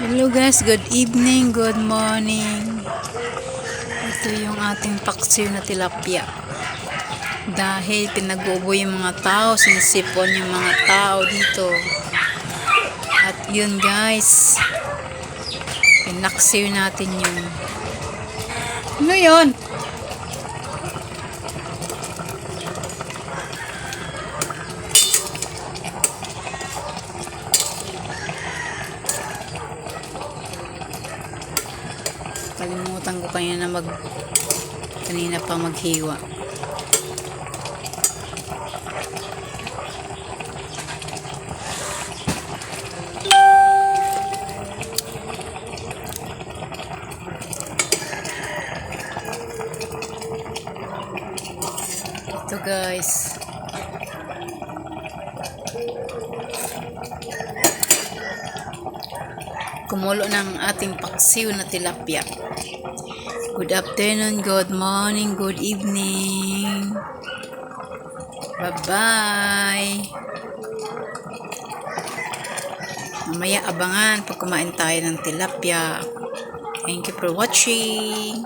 Hello guys, good evening, good morning. Ito yung ating paksiw na tilapia. Dahil pinag-uubo yung mga tao, sinisipon yung mga tao dito. At yun guys, pinaksiw natin yun. Ano yun? Kalimutan ko kanina pa maghiwa. Ito guys. Kumulo ng ating paksiw na tilapia. Good afternoon, good morning, good evening. Bye-bye. Mamaya abangan pag kumain tayo ng tilapia. Thank you for watching.